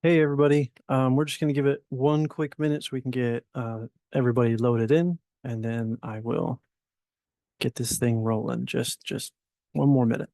Hey everybody, we're just gonna give it one quick minute so we can get everybody loaded in, and then I will get this thing rolling. Just one more minute.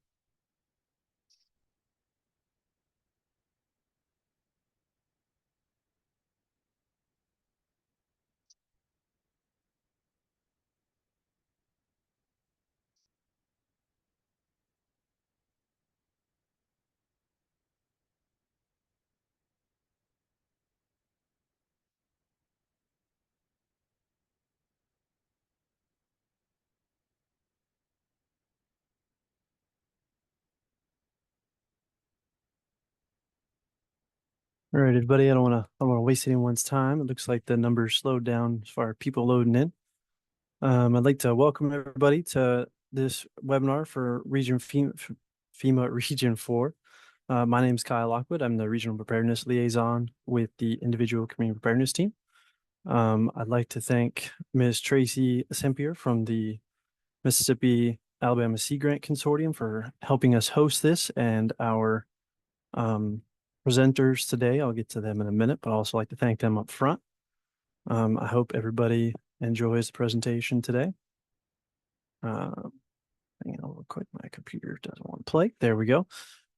All right, everybody, I don't wanna waste anyone's time. It looks like the numbers slowed down as far as people loading in. I'd like to welcome everybody to this webinar for FEMA Region 4. My name is Kyle Lockwood. I'm the Regional Preparedness Liaison with the Individual Community Preparedness Team. I'd like to thank Ms. Tracy Sempier from the Mississippi Alabama Sea Grant Consortium for helping us host this, and our um, presenters today. I'll get to them in a minute, but I'd also like to thank them up front. I hope everybody enjoys the presentation today. Hang on real quick. My computer doesn't want to play. There we go.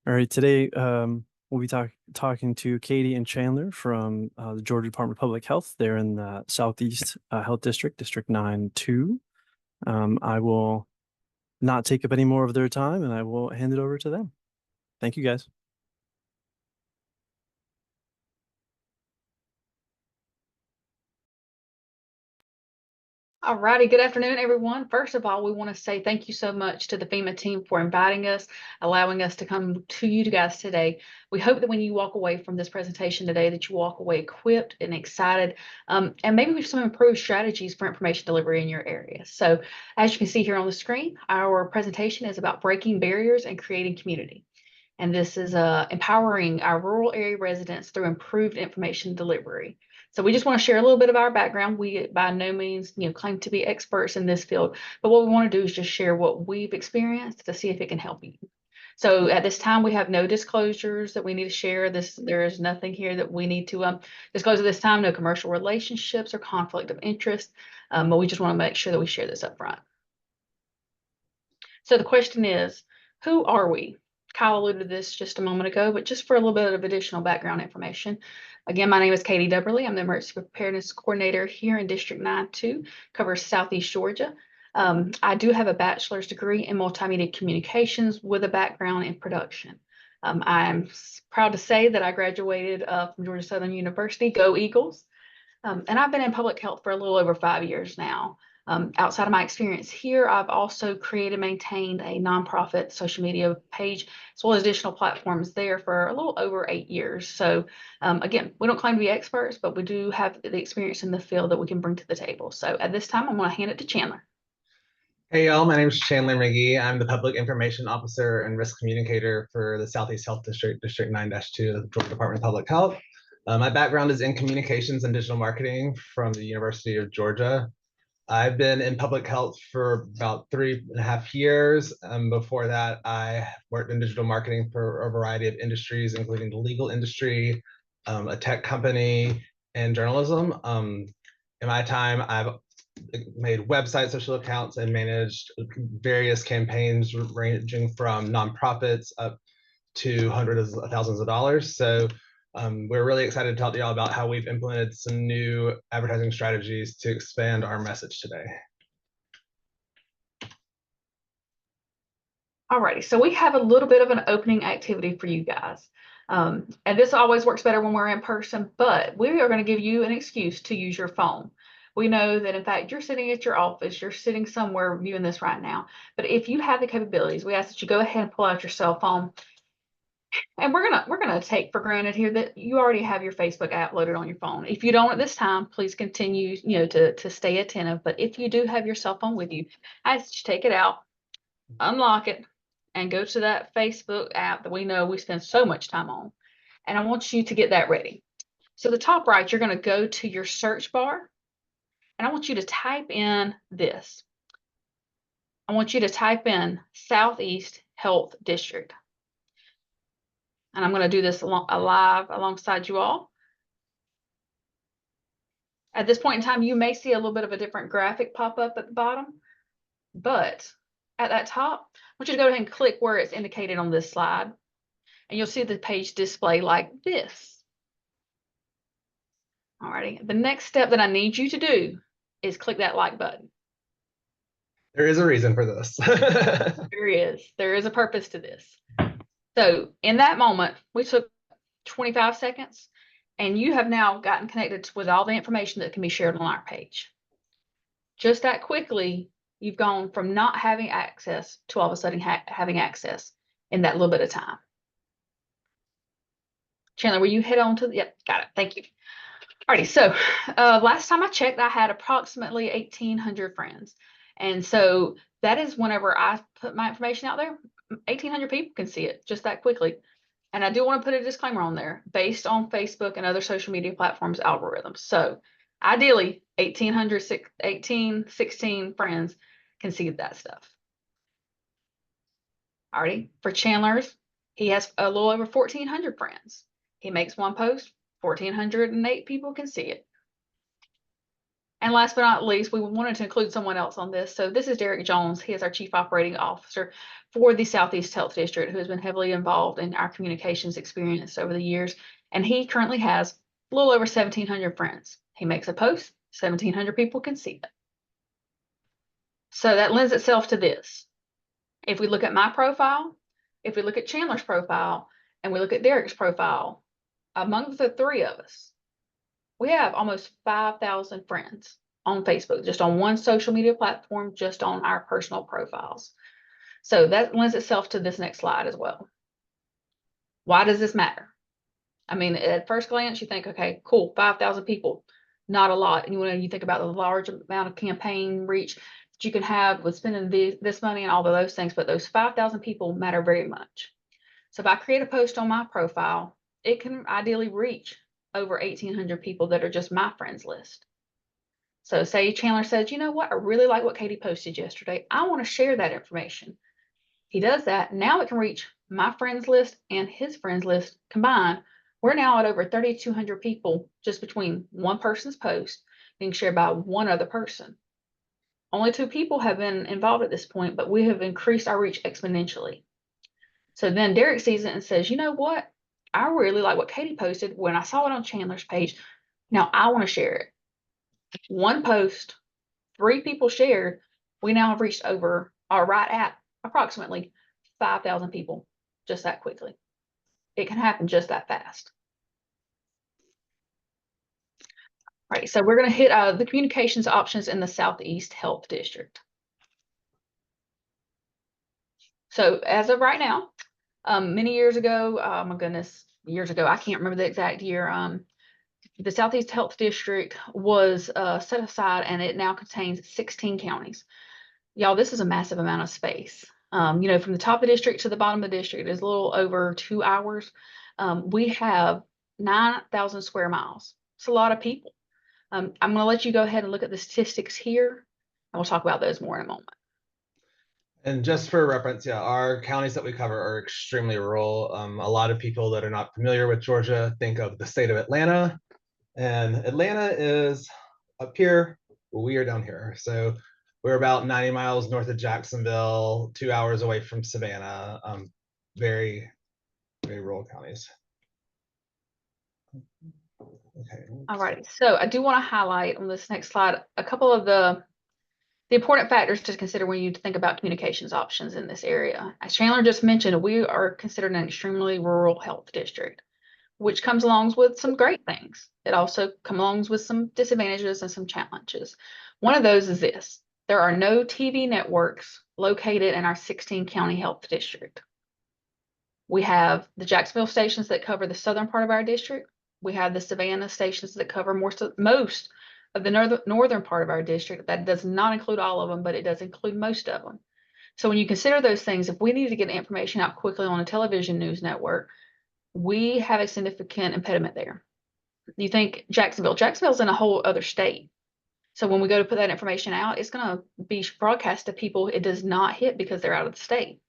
All right. Today, we'll be talking to Katie and Chandler from the Georgia Department of Public Health. They're in the Southeast Health District, District 9-2. I will not take up any more of their time, and I will hand it over to them. Thank you, guys. All righty, good afternoon, everyone. First of all, we want to say thank you so much to the FEMA team for inviting us, allowing us to come to you guys today. We hope that when you walk away from this presentation today, that you walk away equipped and excited, and maybe with some improved strategies for information delivery in your area. So as you can see here on the screen, our presentation is about breaking barriers and creating community. And this is empowering our rural area residents through improved information delivery. So we just want to share a little bit of our background. We by no means, claim to be experts in this field, but what we want to do is just share what we've experienced to see if it can help you. So at this time, we have no disclosures that we need to share. There is nothing here that we need to disclose at this time. No commercial relationships or conflict of interest, but we just want to make sure that we share this up front. So the question is, who are we? Kyle alluded to this just a moment ago, but just for a little bit of additional background information. Again, my name is Katie Dubberly. I'm the Emergency Preparedness Coordinator here in District 9-2, covers Southeast Georgia. I do have a bachelor's degree in multimedia communications with a background in production. I'm proud to say that I graduated from Georgia Southern University, Go Eagles. And I've been in public health for a little over 5 years now. Outside of my experience here, I've also created and maintained a nonprofit social media page, as well as additional platforms there for a little over 8 years. So again, we don't claim to be experts, but we do have the experience in the field that we can bring to the table. So at this time, I'm going to hand it to Chandler. Hey y'all, my name is Chandler McGee. I'm the Public Information Officer and Risk Communicator for the Southeast Health District, District 9-2 of the Georgia Department of Public Health. My background is in communications and digital marketing from the University of Georgia. I've been in public health for about 3.5 years. Before that, I worked in digital marketing for a variety of industries, including the legal industry, a tech company, and journalism. In my time, I've made websites, social accounts, and managed various campaigns ranging from nonprofits up to hundreds of thousands of dollars. So we're really excited to talk to y'all about how we've implemented some new advertising strategies to expand our message today. Alrighty, so we have a little bit of an opening activity for you guys. And this always works better when we're in person, but we are going to give you an excuse to use your phone. We know that, in fact, you're sitting at your office, you're sitting somewhere viewing this right now. But if you have the capabilities, we ask that you go ahead and pull out your cell phone. And we're gonna take for granted here that you already have your Facebook app loaded on your phone. If you don't at this time, please continue, to stay attentive. But if you do have your cell phone with you, I ask that you take it out, unlock it, and go to that Facebook app that we know we spend so much time on. And I want you to get that ready. So the top right, you're going to go to your search bar, and I want you to type in this. I want you to type in Southeast Health District. And I'm going to do this live alongside you all. At this point in time, you may see a little bit of a different graphic pop up at the bottom, but at that top, I want you to go ahead and click where it's indicated on this slide, and you'll see the page display like this. Alrighty, the next step that I need you to do is click that like button. There is a reason for this. There is a purpose to this. So in that moment, we took 25 seconds, and you have now gotten connected with all the information that can be shared on our page. Just that quickly, you've gone from not having access to all of a sudden having access in that little bit of time. Chandler, will you head on to the, yep, got it. Thank you. Alrighty, so last time I checked, I had approximately 1,800 friends. And so that is whenever I put my information out there, 1,800 people can see it just that quickly. And I do want to put a disclaimer on there based on Facebook and other social media platforms algorithms. So ideally, 16 friends can see that stuff. Alrighty, for Chandler's, he has a little over 1,400 friends. He makes one post, 1,408 people can see it. And last but not least, we wanted to include someone else on this. So this is Derek Jones. He is our Chief Operating Officer for the Southeast Health District, who has been heavily involved in our communications experience over the years. And he currently has a little over 1,700 friends. He makes a post, 1,700 people can see it. So that lends itself to this. If we look at my profile, if we look at Chandler's profile, and we look at Derek's profile, among the three of us, we have almost 5,000 friends on Facebook, just on one social media platform, just on our personal profiles. So that lends itself to this next slide as well. Why does this matter? I mean, at first glance, you think, okay, cool, 5,000 people, not a lot. And when you think about the large amount of campaign reach that you can have with spending this money and all of those things, but those 5,000 people matter very much. So if I create a post on my profile, it can ideally reach over 1,800 people that are just my friends list. So say Chandler says, you know what, I really like what Katie posted yesterday. I want to share that information. He does that. Now it can reach my friends list and his friends list combined. We're now at over 3,200 people just between one person's post being shared by one other person. Only 2 people have been involved at this point, but we have increased our reach exponentially. So then Derek sees it and says, you know what? I really like what Katie posted when I saw it on Chandler's page. Now I want to share it. One post, 3 people shared. We now have reached over, or right at approximately 5,000 people just that quickly. It can happen just that fast. All right, so we're going to hit the communications options in the Southeast Health District. So as of right now, many years ago, oh my goodness, years ago, I can't remember the exact year, the Southeast Health District was set aside, and it now contains 16 counties. Y'all, this is a massive amount of space. You know, from the top of the district to the bottom of the district is a little over 2 hours. We have 9,000 square miles. It's a lot of people. I'm going to let you go ahead and look at the statistics here, and we'll talk about those more in a moment. And just for reference, yeah, our counties that we cover are extremely rural. A lot of people that are not familiar with Georgia think of the state of Atlanta, and Atlanta is up here. We are down here. So we're about 90 miles north of Jacksonville, 2 hours away from Savannah. Very, very rural counties. Okay. All right, so I do want to highlight on this next slide a couple of the important factors to consider when you think about communications options in this area. As Chandler just mentioned, we are considered an extremely rural health district, which comes along with some great things. It also comes along with some disadvantages and some challenges. One of those is this: there are no TV networks located in our 16 county health district. We have the Jacksonville stations that cover the southern part of our district. We have the Savannah stations that cover most of the northern part of our district. That does not include all of them, but it does include most of them. So when you consider those things, if we need to get information out quickly on a television news network, we have a significant impediment there. You think Jacksonville's in a whole other state. So when we go to put that information out, it's going to be broadcast to people it does not hit because they're out of the state.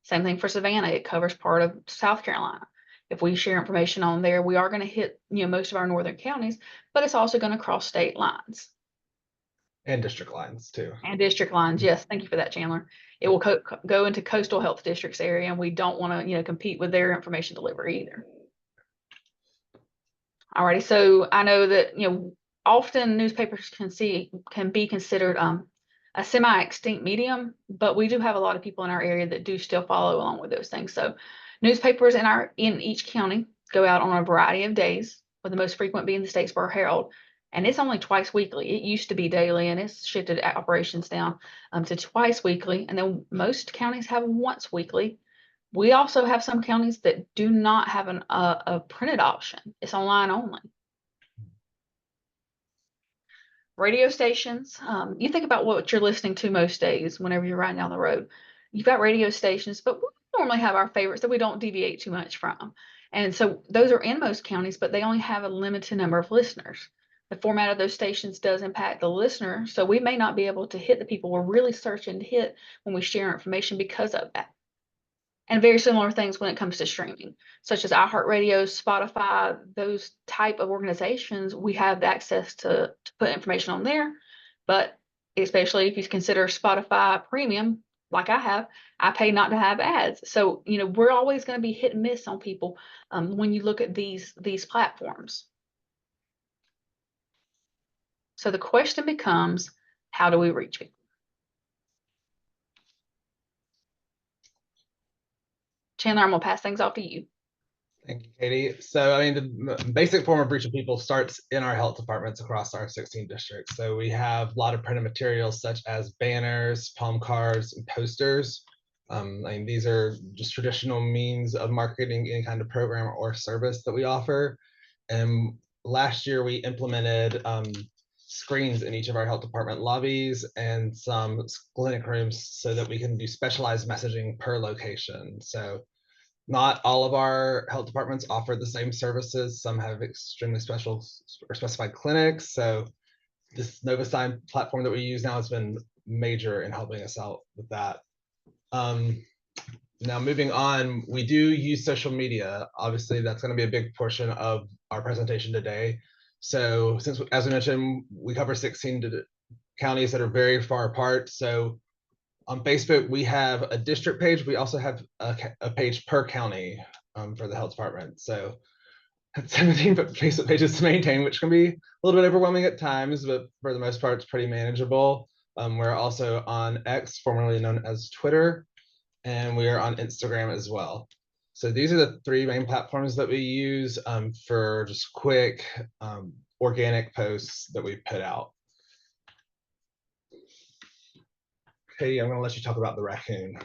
Same thing for Savannah. It covers part of South Carolina. if we share information on there, we are going to hit, most of our northern counties, but it's also going to cross state lines And district lines too. and district lines. Yes, thank you for that, Chandler. It will go into coastal health districts area, and we don't want to, compete with their information delivery either. Alrighty, so I know that, often newspapers can be considered a semi-extinct medium, but we do have a lot of people in our area that do still follow along with those things. So newspapers in each county go out on a variety of days, with the most frequent being the Statesboro Herald, and it's only twice weekly. It used to be daily, and it's shifted operations down to twice weekly, and then most counties have once weekly. We also have some counties that do not have a printed option. It's online only. Radio stations, you think about what you're listening to most days whenever you're riding down the road. You've got radio stations, but we normally have our favorites that we don't deviate too much from. And so those are in most counties, but they only have a limited number of listeners. The format of those stations does impact the listener, so we may not be able to hit the people we're really searching to hit when we share information because of that. And very similar things when it comes to streaming, such as iHeartRadio, Spotify, those type of organizations, we have access to put information on there. But especially if you consider Spotify premium, like I pay not to have ads. So, we're always going to be hit and miss on people when you look at these platforms. So the question becomes, how do we reach people? Chandler, I'm going to pass things off to you. Thank you, Katie. So, the basic form of reaching people starts in our health departments across our 16 districts. So we have a lot of printed materials such as banners, palm cards, and posters. These are just traditional means of marketing any kind of program or service that we offer. And last year we implemented screens in each of our health department lobbies and some clinic rooms so that we can do specialized messaging per location. So not all of our health departments offer the same services. Some have extremely special or specified clinics. So this Novasign platform that we use now has been major in helping us out with that. Now moving on, we do use social media. Obviously, that's going to be a big portion of our presentation today. So since, as I mentioned, we cover 16 counties that are very far apart. So on Facebook, we have a district page. We also have a page per county for the health department. So 17 Facebook pages to maintain, which can be a little bit overwhelming at times, but for the most part, it's pretty manageable. We're also on X, formerly known as Twitter, and we are on Instagram as well. So these are the three main platforms that we use for just quick organic posts that we put out. Katie, I'm going to let you talk about the raccoon.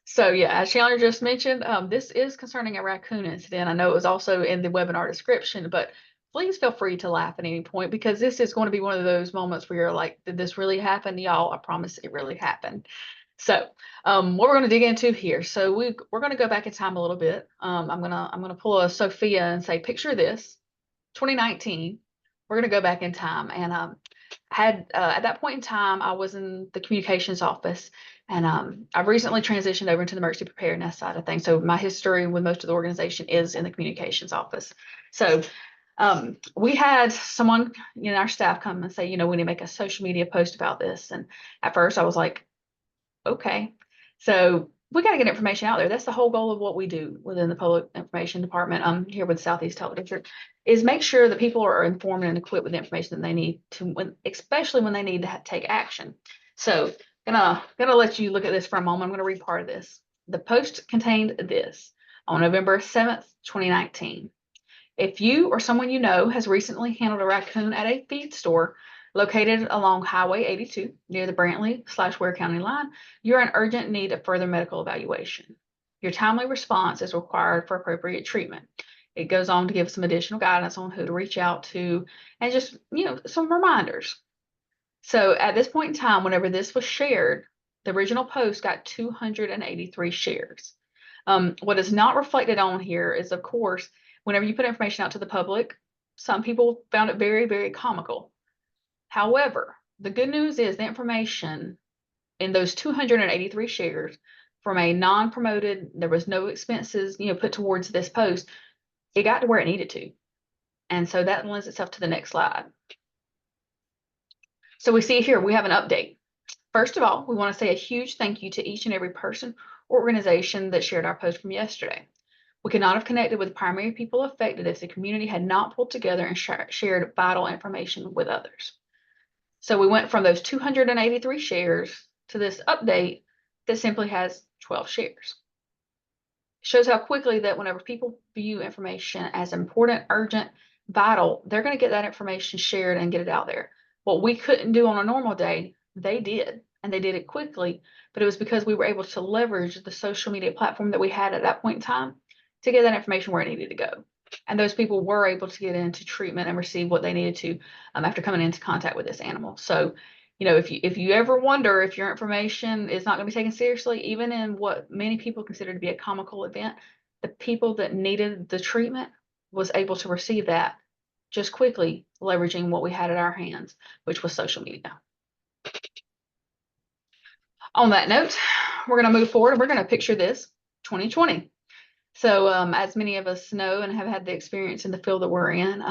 So yeah, as Chandler just mentioned, this is concerning a raccoon incident. I know it was also in the webinar description, but please feel free to laugh at any point, because this is going to be one of those moments where you're like, did this really happen? Y'all, I promise it really happened. So what we're going to dig into here. So we're going to go back in time a little bit. I'm gonna pull a Sophia and say, picture this, 2019. We're going to go back in time, and at that point in time, I was in the communications office, and I've recently transitioned over into the emergency preparedness side of things. So my history with most of the organization is in the communications office. So we had someone, our staff come and say, we need to make a social media post about this. And at first I was like, okay. So we got to get information out there. That's the whole goal of what we do within the public information department here with Southeast Health District, is make sure that people are informed and equipped with the information that they need to, especially when they need to take action. So gonna let you look at this for a moment. I'm gonna read part of this. The post contained this: on November 7th, 2019. If you or someone you know has recently handled a raccoon at a feed store located along Highway 82 near the Brantley/Ware County line, you're in urgent need of further medical evaluation. Your timely response is required for appropriate treatment. It goes on to give some additional guidance on who to reach out to and just, some reminders. So at this point in time, whenever this was shared, the original post got 283 shares. What is not reflected on here is, of course, whenever you put information out to the public, some people found it very, very comical. However, the good news is the information in those 283 shares from a non-promoted, there was no expenses, put towards this post, it got to where it needed to. And so that lends itself to the next slide. So we see here, we have an update. First of all, we want to say a huge thank you to each and every person or organization that shared our post from yesterday. We could not have connected with the primary people affected if the community had not pulled together and shared vital information with others. So we went from those 283 shares to this update that simply has 12 shares. It shows how quickly that whenever people view information as important, urgent, vital, they're going to get that information shared and get it out there. What we couldn't do on a normal day, they did, and they did it quickly, but it was because we were able to leverage the social media platform that we had at that point in time to get that information where it needed to go. And those people were able to get into treatment and receive what they needed to after coming into contact with this animal. So, if you ever wonder if your information is not going to be taken seriously, even in what many people consider to be a comical event, the people that needed the treatment was able to receive that just quickly, leveraging what we had at our hands, which was social media. On that note, we're going to move forward and we're going to picture this 2020. So as many of us know and have had the experience in the field that we're in,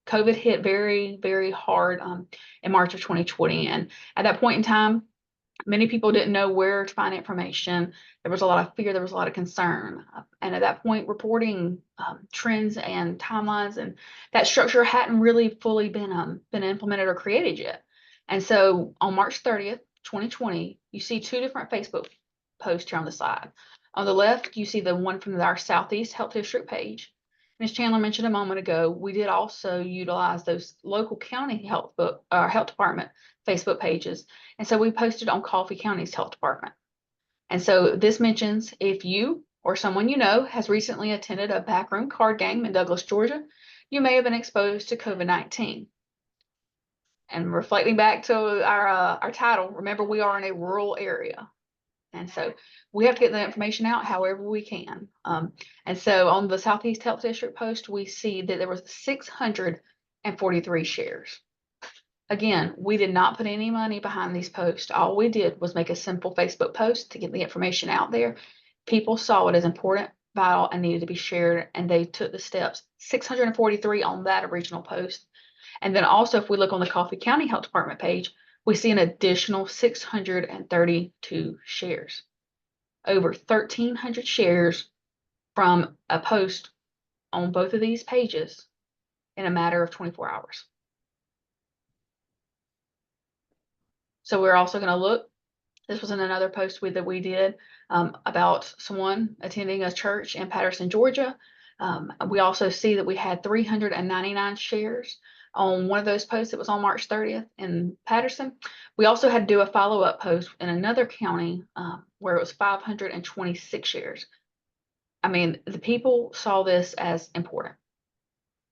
COVID hit very, very hard in March of 2020. And at that point in time, many people didn't know where to find information. There was a lot of fear. There was a lot of concern. And at that point, reporting trends and timelines and that structure hadn't really fully been implemented or created yet. And so on March 30th, 2020, you see two different Facebook posts here on the side. On the left, you see the one from our Southeast Health District page. Ms. Chandler mentioned a moment ago, we did also utilize those local county health department Facebook pages. And so we posted on Coffee County's health department. And so this mentions if you or someone you know has recently attended a backroom card game in Douglas, Georgia, you may have been exposed to COVID-19. And reflecting back to our title, remember we are in a rural area. And so we have to get the information out however we can. And so on the Southeast Health District post, we see that there was 643 shares. Again, we did not put any money behind these posts. All we did was make a simple Facebook post to get the information out there. People saw it as important, vital, and needed to be shared, and they took the steps. 643 on that original post. And then also, if we look on the Coffee County Health Department page, we see an additional 632 shares. Over 1,300 shares from a post on both of these pages in a matter of 24 hours. So we're also going to look, this was in another post that we did about someone attending a church in Patterson, Georgia. We also see that we had 399 shares on one of those posts that was on March 30th in Patterson. We also had to do a follow-up post in another county where it was 526 shares. I mean, the people saw this as important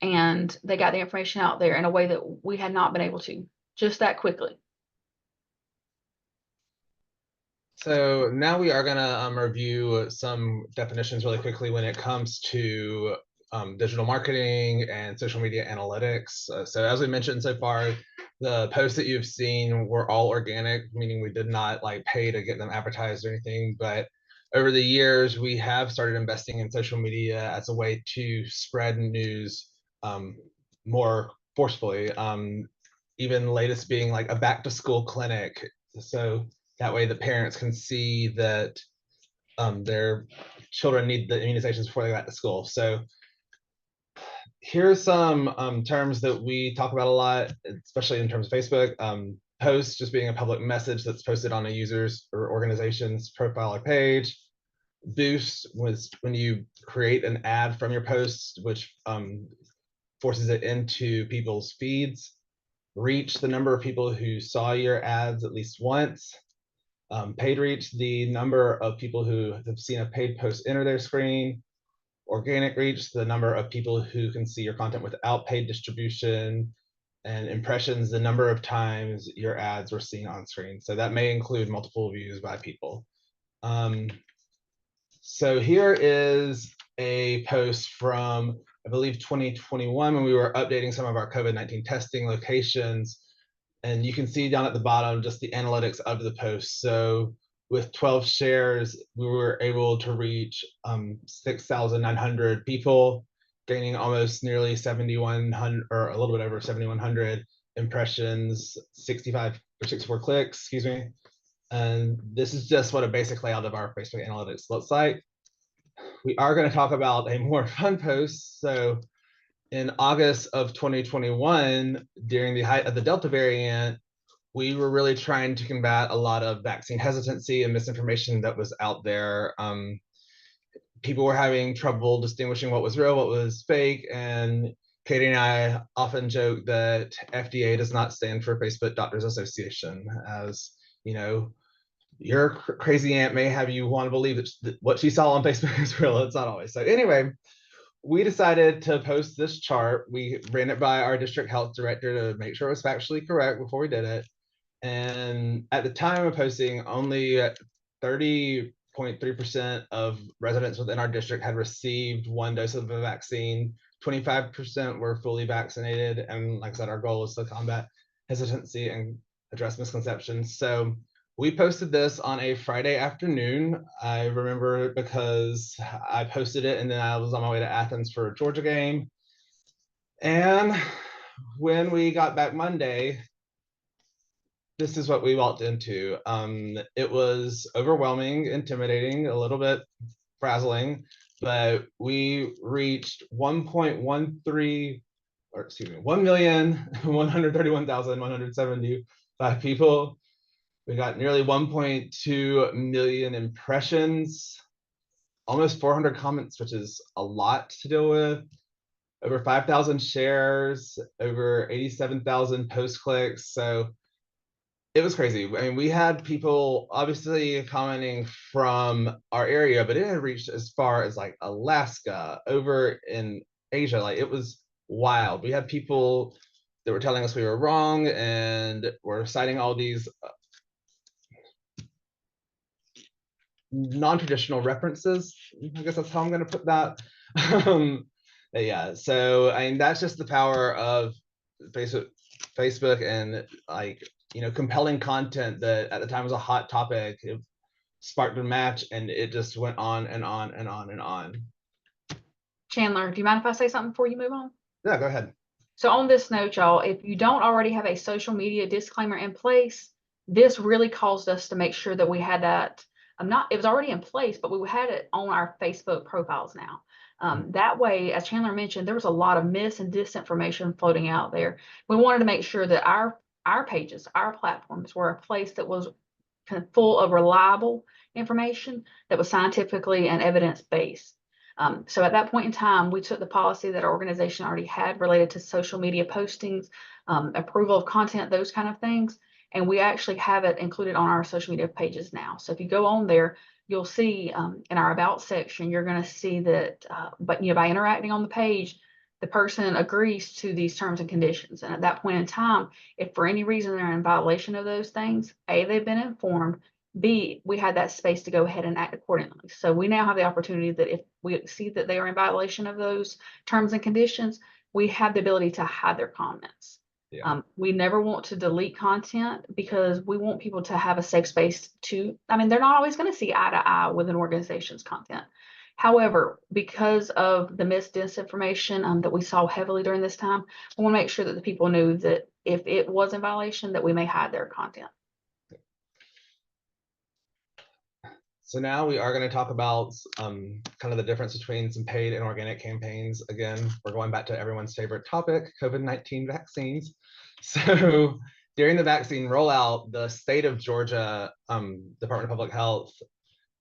and they got the information out there in a way that we had not been able to just that quickly. So now we are going to review some definitions really quickly when it comes to digital marketing and social media analytics. So as we mentioned so far, the posts that you've seen were all organic, meaning we did not pay to get them advertised or anything. But over the years, we have started investing in social media as a way to spread news more forcefully. Even latest being a back to school clinic. So that way the parents can see that their children need the immunizations before they go back to school. So here's some terms that we talk about a lot, especially in terms of Facebook. Post just being a public message that's posted on a user's or organization's profile or page. Boost was when you create an ad from your post, which forces it into people's feeds. Reach, the number of people who saw your ads at least once. Paid reach, the number of people who have seen a paid post enter their screen. Organic reach, the number of people who can see your content without paid distribution. And impressions, the number of times your ads were seen on screen. So that may include multiple views by people. So here is a post from, I believe, 2021 when we were updating some of our COVID-19 testing locations. And you can see down at the bottom just the analytics of the post. So with 12 shares, we were able to reach 6,900 people, gaining almost nearly 7,100 or a little bit over 7,100 impressions, 65 or 64 clicks, excuse me. And this is just what a basic layout of our Facebook analytics looks like. We are going to talk about a more fun post. So in August of 2021, during the height of the Delta variant, we were really trying to combat a lot of vaccine hesitancy and misinformation that was out there. People were having trouble distinguishing what was real, what was fake, and Katie and I often joke that FDA does not stand for Facebook Doctors Association, as you know, your crazy aunt may have you want to believe that what she saw on Facebook is real. It's not always. So anyway, we decided to post this chart. We ran it by our district health director to make sure it was factually correct before we did it. And at the time of posting, only 30.3% of residents within our district had received one dose of the vaccine. 25% were fully vaccinated. And like I said, our goal is to combat hesitancy and address misconceptions. So we posted this on a Friday afternoon. I remember it because I posted it and then I was on my way to Athens for a Georgia game. And when we got back Monday, this is what we walked into. It was overwhelming, intimidating, a little bit frazzling, but we reached 1.13, or excuse me, 1,131,175 people. We got nearly 1.2 million impressions, almost 400 comments, which is a lot to deal with. Over 5,000 shares, over 87,000 post clicks. So it was crazy. I mean, we had people obviously commenting from our area, but it had reached as far as like Alaska, over in Asia. Like, it was wild. We had people that were telling us we were wrong and were citing all these non-traditional references. I guess that's how I'm going to put that. Yeah, so I mean, that's just the power of Facebook and, like, you know, compelling content that at the time was a hot topic. It sparked a match and it just went on and on and on and on. Chandler, do you mind if I say something before you move on? Yeah, go ahead. So on this note, y'all, if you don't already have a social media disclaimer in place, this really caused us to make sure that we had that. It was already in place, but we had it on our Facebook profiles now. That way, as Chandler mentioned, there was a lot of mis and disinformation floating out there. We wanted to make sure that our pages, our platforms were a place that was kind of full of reliable information that was scientifically and evidence-based. So at that point in time, we took the policy that our organization already had related to social media postings, approval of content, those kind of things, and we actually have it included on our social media pages now. So if you go on there, you'll see in our about section, you're going to see that, but by interacting on the page, the person agrees to these terms and conditions. And at that point in time, if for any reason they're in violation of those things, A, they've been informed, B, we had that space to go ahead and act accordingly. So we now have the opportunity that if we see that they are in violation of those terms and conditions, we have the ability to hide their comments. Yeah. We never want to delete content because we want people to have a safe space to, they're not always going to see eye to eye with an organization's content. However, because of the disinformation that we saw heavily during this time, we want to make sure that the people knew that if it was in violation, that we may hide their content. So now we are going to talk about kind of the difference between some paid and organic campaigns. Again, we're going back to everyone's favorite topic, COVID-19 vaccines. So during the vaccine rollout, the state of Georgia Department of Public Health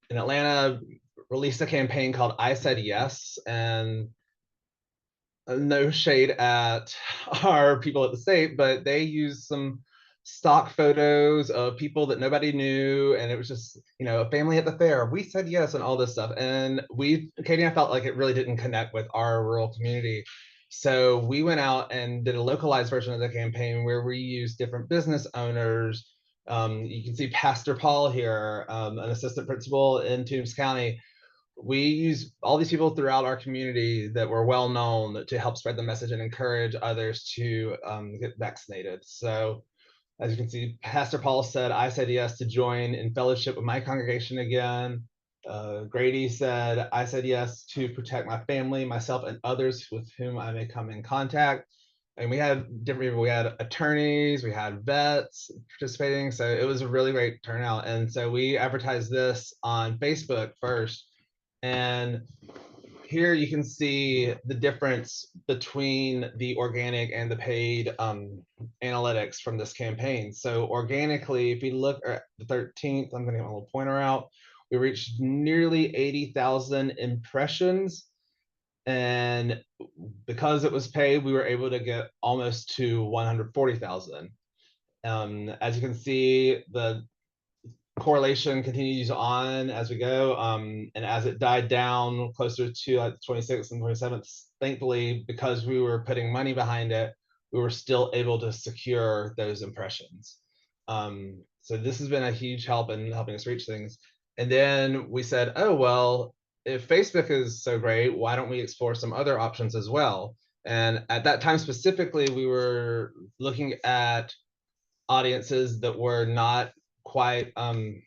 in Atlanta released a campaign called I Said Yes, and no shade at our people at the state, but they used some stock photos of people that nobody knew, and it was just, a family at the fair. We said yes and all this stuff, and Katie and I felt like it really didn't connect with our rural community. So we went out and did a localized version of the campaign where we used different business owners. You can see Pastor Paul here, an assistant principal in Toombs County. We use all these people throughout our community that were well known to help spread the message and encourage others to get vaccinated. So As you can see, Pastor Paul said, I said yes to join in fellowship with my congregation again. Grady said, I said yes to protect my family, myself, and others with whom I may come in contact. And we had different people. We had attorneys, we had vets participating. So it was a really great turnout. And so we advertised this on Facebook first. And here you can see the difference between the organic and the paid analytics from this campaign. So organically, if we look at the 13th, I'm going to get my little pointer out, we reached nearly 80,000 impressions. And because it was paid, we were able to get almost to 140,000. As you can see, the correlation continues on as we go. And as it died down closer to like the 26th and 27th, thankfully, because we were putting money behind it, we were still able to secure those impressions. So this has been a huge help in helping us reach things. And then we said, oh, well, if Facebook is so great, why don't we explore some other options as well? And at that time specifically, we were looking at audiences that were not quite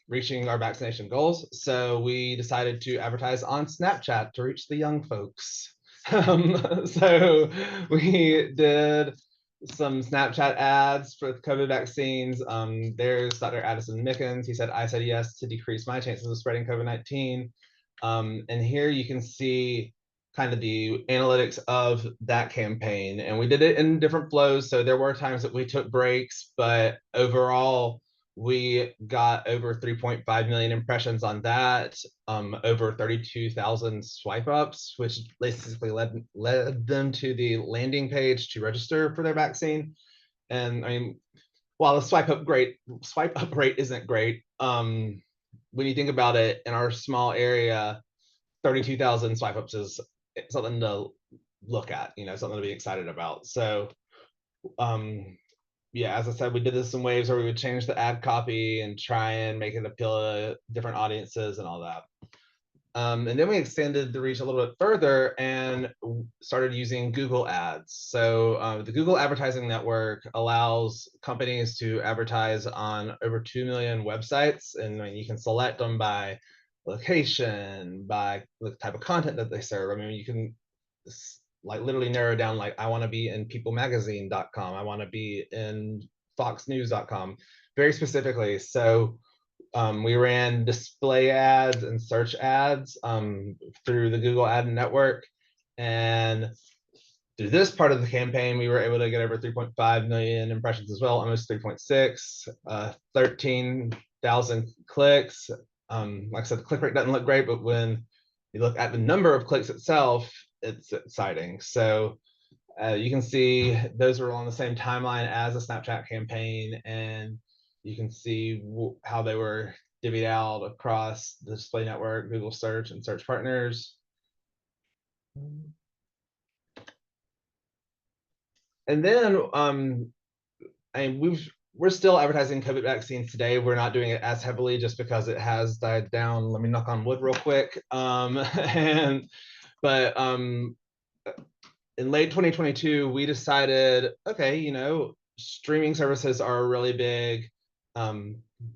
reaching our vaccination goals. So we decided to advertise on Snapchat to reach the young folks. So we did some Snapchat ads for COVID vaccines. There's Dr. Addison Mickens. He said, I said yes to decrease my chances of spreading COVID-19. And here you can see kind of the analytics of that campaign. And we did it in different flows. So there were times that we took breaks, but overall, we got over 3.5 million impressions on that, over 32,000 swipe ups, which basically led them to the landing page to register for their vaccine. And I mean, while the swipe up rate isn't great, when you think about it, in our small area, 32,000 swipe ups is something to look at, something to be excited about. So yeah, as I said, we did this in waves where we would change the ad copy and try and make it appeal to different audiences and all that. And then we extended the reach a little bit further and started using Google Ads. So the Google Advertising Network allows companies to advertise on over 2 million websites, and I mean, you can select them by location, by the type of content that they serve. I mean, you can like literally narrow down, like, I want to be in peoplemagazine.com, I want to be in foxnews.com, very specifically. So we ran display ads and search ads through the Google Ad Network. And through this part of the campaign, we were able to get over 3.5 million impressions as well, almost 3.6, 13,000 clicks. Like I said, the click rate doesn't look great, but when you look at the number of clicks itself, it's exciting. So you can see those were on the same timeline as the Snapchat campaign, and you can see how they were divvied out across the display network, Google search, and search partners. And then we're still advertising COVID vaccines today. We're not doing it as heavily just because it has died down. Let me knock on wood real quick. But in late 2022, we decided, okay, streaming services are a really big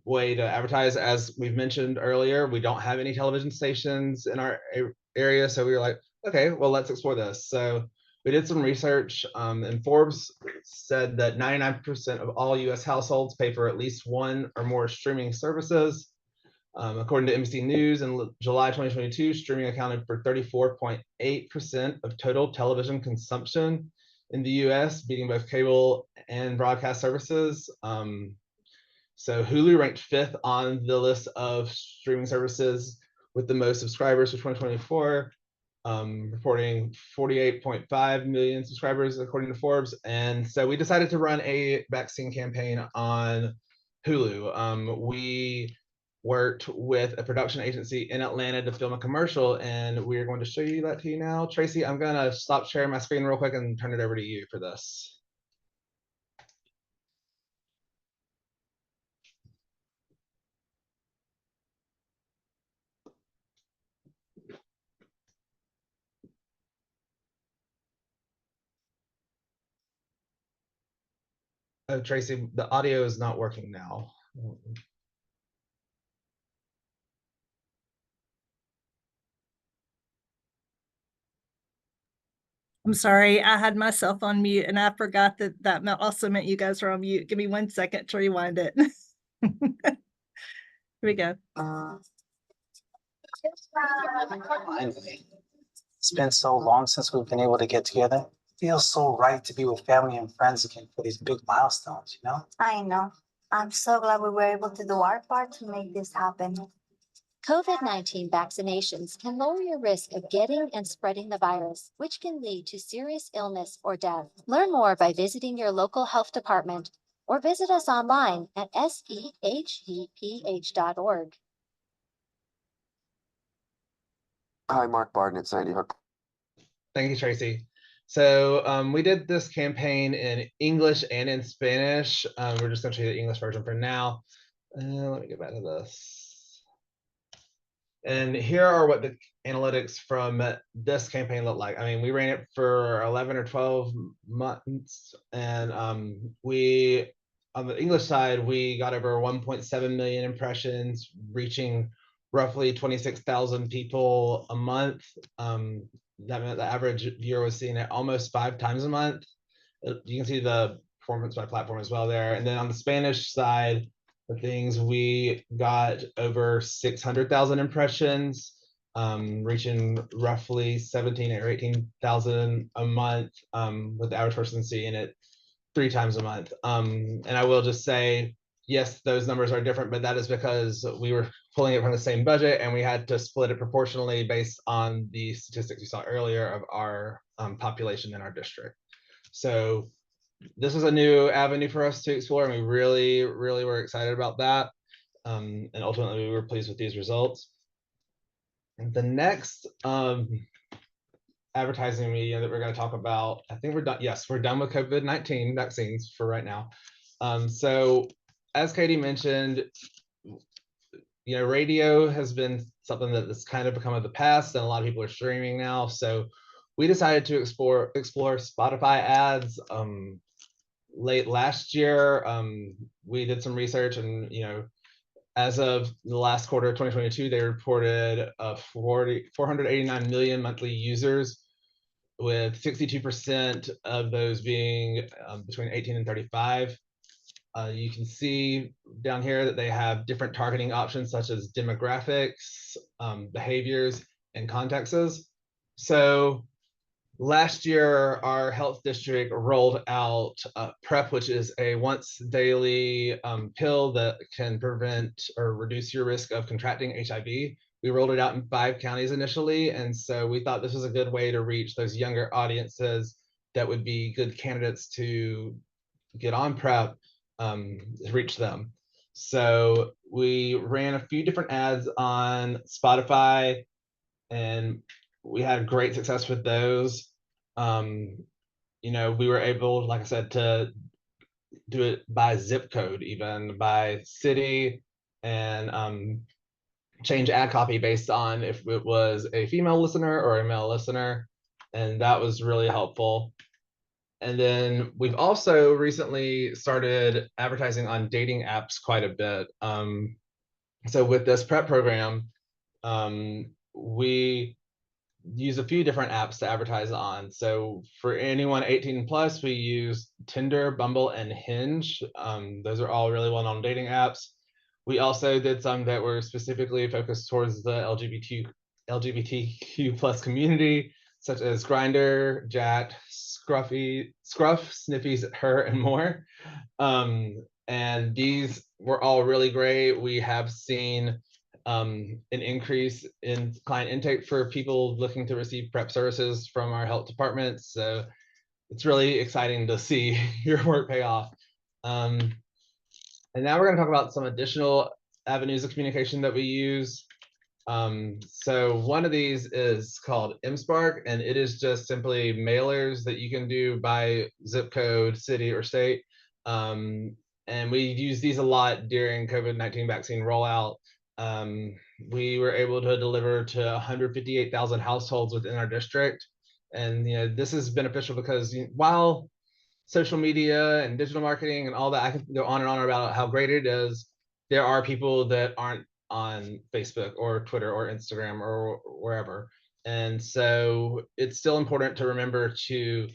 way to advertise. As we've mentioned earlier, we don't have any television stations in our area. So we were like, okay, well, let's explore this. So we did some research, and Forbes said that 99% of all US households pay for at least one or more streaming services. According to NBC News, in July 2022, streaming accounted for 34.8% of total television consumption in the US, beating both cable and broadcast services. So Hulu ranked 5th on the list of streaming services with the most subscribers for 2024, reporting 48.5 million subscribers according to Forbes. And so we decided to run a vaccine campaign on Hulu. We worked with a production agency in Atlanta to film a commercial, and we're going to show you that to you now. Tracy, I'm gonna stop sharing my screen real quick and turn it over to you for this. Oh, Tracy, the audio is not working now. I'm sorry, I had myself on mute and I forgot that that also meant you guys were on mute. Give me 1 second to rewind it. Here we go. Finally. It's been so long since we've been able to get together. It feels so right to be with family and friends again for these big milestones, you know? I know. I'm so glad we were able to do our part to make this happen. COVID-19 vaccinations can lower your risk of getting and spreading the virus, which can lead to serious illness or death. Learn more by visiting your local health department or visit us online at seheph.org. Hi, Mark Barden at Sandy Hook. Thank you, Tracy. So we did this campaign in English and in Spanish. We're just going to show you the English version for now. Let me get back to this. And here are what the analytics from this campaign look like. I mean, we ran it for 11 or 12 months, and we, on the English side, we got over 1.7 million impressions, reaching roughly 26,000 people a month. That meant the average viewer was seeing it almost 5 times a month. You can see the performance by platform as well there. And then on the Spanish side, the things, we got over 600,000 impressions, reaching roughly 17 or 18,000 a month, with the average person seeing it 3 times a month. And I will just say, yes, those numbers are different, but that is because we were pulling it from the same budget and we had to split it proportionally based on the statistics you saw earlier of our population in our district. So this is a new avenue for us to explore, and we really were excited about that. And ultimately, we were pleased with these results. And the next advertising media that we're going to talk about, I think we're done. Yes, we're done with COVID-19 vaccines for right now. So as Katie mentioned, you know, radio has been something that has kind of become of the past, and a lot of people are streaming now. So we decided to explore Spotify ads. Late last year, we did some research, and you know, as of the last quarter of 2022, they reported 489 million monthly users, with 62% of those being between 18 and 35. You can see down here that they have different targeting options such as demographics, behaviors, and contexts. So last year, our health district rolled out PrEP, which is a once daily pill that can prevent or reduce your risk of contracting HIV. We rolled it out in 5 counties initially, and so we thought this was a good way to reach those younger audiences that would be good candidates to get on PrEP, reach them. So we ran a few different ads on Spotify, and we had great success with those. You know, we were able, like I said, to do it by zip code, even by city, and change ad copy based on if it was a female listener or a male listener, and that was really helpful. And then we've also recently started advertising on dating apps quite a bit. So with this PrEP program, we use a few different apps to advertise on. So for anyone 18 plus, we use Tinder, Bumble, and Hinge. Those are all really well-known dating apps. We also did some that were specifically focused towards the LGBTQ plus community, such as Grindr, Jack, Scruff, Sniffies, Her, and more. And these were all really great. We have seen an increase in client intake for people looking to receive PrEP services from our health department. So it's really exciting to see your work pay off. And now we're going to talk about some additional avenues of communication that we use. So one of these is called MSpark, and it is just simply mailers that you can do by zip code, city, or state. And we use these a lot during COVID-19 vaccine rollout. We were able to deliver to 158,000 households within our district. And you know, this is beneficial because while social media and digital marketing and all that. I can go on and on about how great it is. There are people that aren't on Facebook or Twitter or Instagram or wherever. And so it's still important to remember to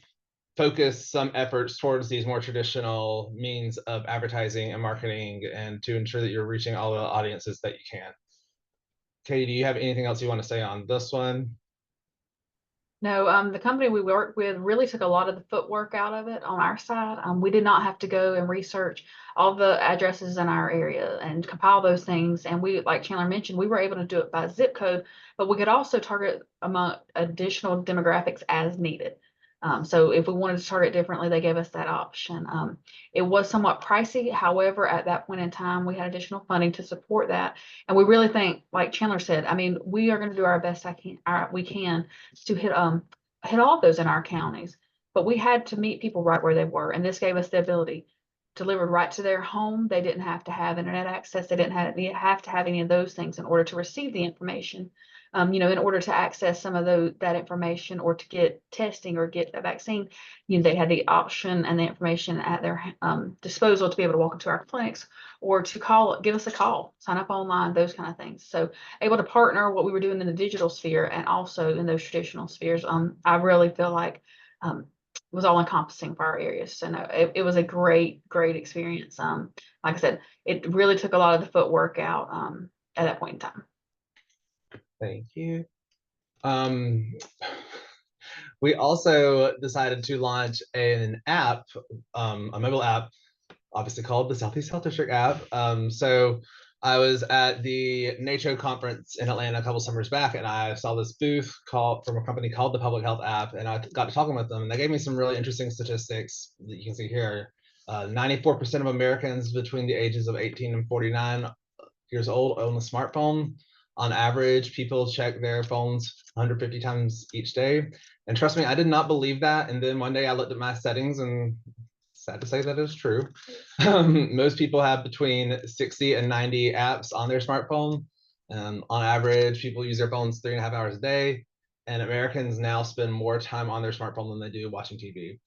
focus some efforts towards these more traditional means of advertising and marketing, and to ensure that you're reaching all the audiences that you can. Katie, do you have anything else you want to say on this one? No, the company we worked with really took a lot of the footwork out of it on our side. We did not have to go and research all the addresses in our area and compile those things. And we, like Chandler mentioned, we were able to do it by zip code, but we could also target among additional demographics as needed. So if we wanted to target differently, they gave us that option. It was somewhat pricey. However, at that point in time, we had additional funding to support that. And we really think, like Chandler said, I mean, we are going to do our best we can to hit all of those in our counties. But we had to meet people right where they were. And this gave us the ability delivered right to their home. They didn't have to have internet access. They didn't have to have any of those things in order to receive the information. In order to access some of that information or to get testing or get a vaccine, they had the option and the information at their disposal to be able to walk into our clinics or to give us a call, sign up online, those kind of things. So able to partner what we were doing in the digital sphere and also in those traditional spheres. I really feel like was all encompassing for our areas. So no, it was a great experience. Like I said, it really took a lot of the footwork out at that point in time. Thank you. We also decided to launch an app, a mobile app, obviously called the Southeast Health District app. So I was at the NACHO conference in Atlanta a couple summers back, and I saw this booth from a company called the Public Health App, and I got to talking with them, and they gave me some really interesting statistics that you can see here. 94% of Americans between the ages of 18 and 49 years old own a smartphone. On average, people check their phones 150 times each day. And trust me, I did not believe that. And then one day I looked at my settings, and sad to say that is true. Most people have between 60 and 90 apps on their smartphone. On average, people use their phones 3.5 hours a day. And Americans now spend more time on their smartphone than they do watching TV.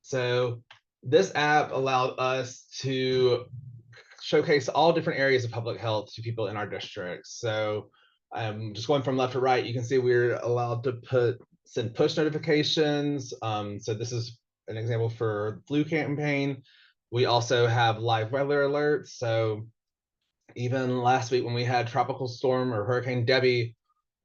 So this app allowed us to showcase all different areas of public health to people in our district. So just going from left to right, you can see we're allowed to send push notifications. So this is an example for flu campaign. We also have live weather alerts. So even last week when we had tropical storm or Hurricane Debbie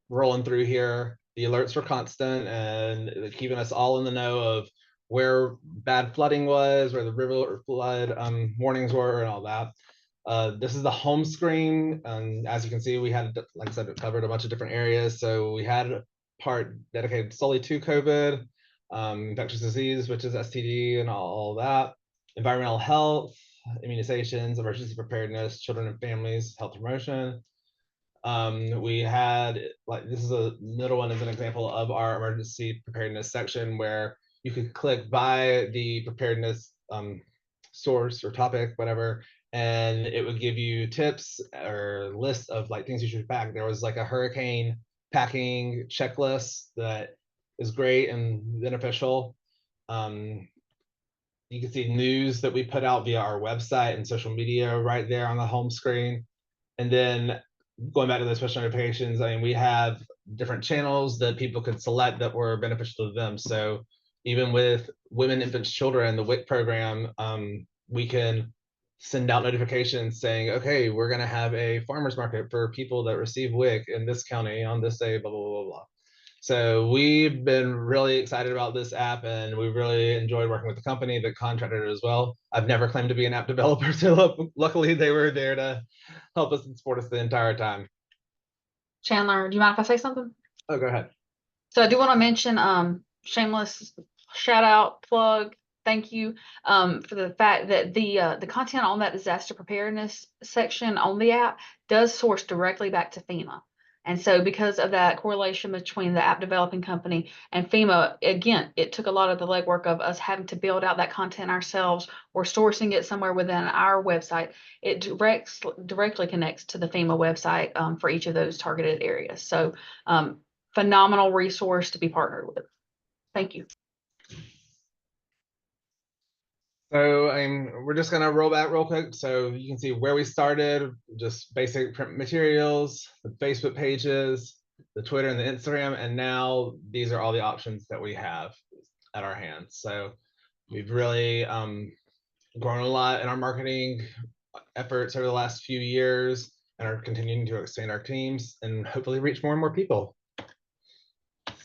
rolling through here, the alerts were constant and keeping us all in the know of where bad flooding was, where the river flood warnings were, and all that. This is the home screen, and as you can see, we had, like I said, it covered a bunch of different areas. So we had a part dedicated solely to COVID, infectious disease, which is STD, and all that, environmental health, immunizations, emergency preparedness, children and families, health promotion. We had, like, this is a middle one as an example of our emergency preparedness section where you could click by the preparedness source or topic, whatever, and it would give you tips or lists of like things you should pack. There was like a hurricane packing checklist that is great and beneficial. You can see news that we put out via our website and social media right there on the home screen. And then going back to those push notifications, I mean, we have different channels that people could select that were beneficial to them. So even with women, infants, children, the WIC program, we can send out notifications saying, okay, we're going to have a farmer's market for people that receive WIC in this county on this day, blah, blah, blah, blah. So we've been really excited about this app, and we really enjoyed working with the company that contracted it as well. I've never claimed to be an app developer, so luckily they were there to help us and support us the entire time. Chandler, do you mind if I say something? Oh, go ahead. So I do want to mention, shameless shout out, plug, thank you for the fact that the content on that disaster preparedness section on the app does source directly back to FEMA. And so because of that correlation between the app developing company and FEMA, again, it took a lot of the legwork of us having to build out that content ourselves or sourcing it somewhere within our website. It directly connects to the FEMA website for each of those targeted areas. So phenomenal resource to be partnered with. Thank you. So we're just gonna roll back real quick so you can see where we started, just basic print materials, the Facebook pages, the Twitter and the Instagram, and now these are all the options that we have at our hands. So we've really grown a lot in our marketing efforts over the last few years and are continuing to expand our teams and hopefully reach more and more people.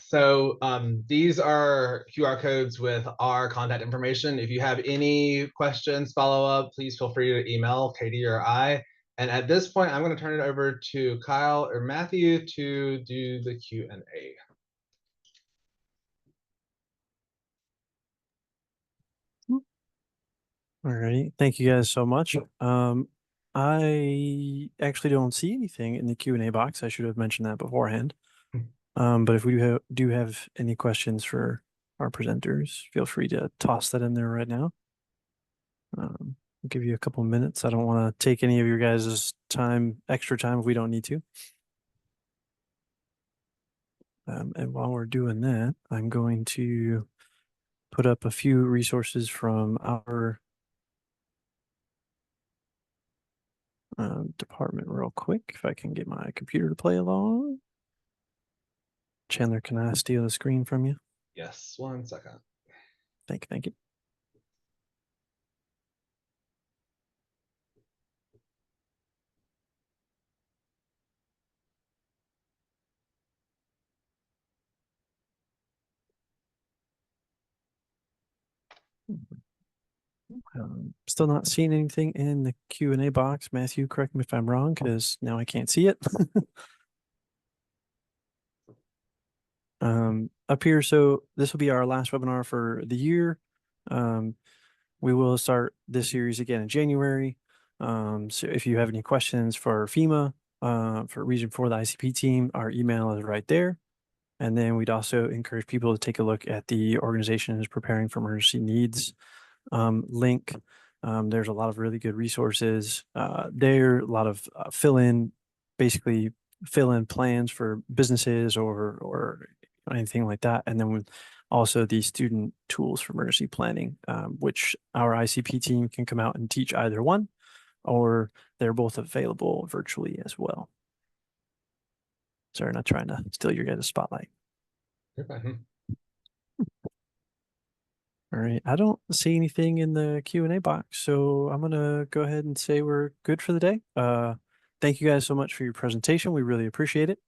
So these are QR codes with our contact information. If you have any questions, follow up, please feel free to email Katie or I. And at this point, I'm going to turn it over to Kyle or Matthew to do the Q&A. All right. Thank you guys so much. I actually don't see anything in the Q&A box. I should have mentioned that beforehand. But if we do have any questions for our presenters, feel free to toss that in there right now. I'll give you a couple of minutes. I don't want to take any of your guys' time, extra time if we don't need to. And while we're doing that, I'm going to put up a few resources from our department real quick, if I can get my computer to play along. Chandler, can I steal the screen from you? Yes, 1 second. Thank you. Still not seeing anything in the Q&A box. Matthew, correct me if I'm wrong, because now I can't see it. Up here, so this will be our last webinar for the year. We will start this series again in January. So if you have any questions for FEMA, for Region 4, the ICP team, our email is right there. And then we'd also encourage people to take a look at the organizations preparing for emergency needs link. There's a lot of really good resources there, a lot of basically fill in plans for businesses or anything like that. And then with also the student tools for emergency planning, which our ICP team can come out and teach either one, or they're both available virtually as well. Sorry, not trying to steal your guys' spotlight. You're fine. All right, I don't see anything in the Q&A box, so I'm gonna go ahead and say we're good for the day. Thank you guys so much for your presentation. We really appreciate it.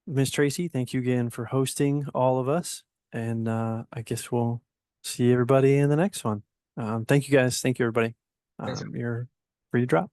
Ms. Tracy, thank you again for hosting all of us, and I guess we'll see everybody in the next one. Thank you guys. Thank you, everybody. You're free to drop.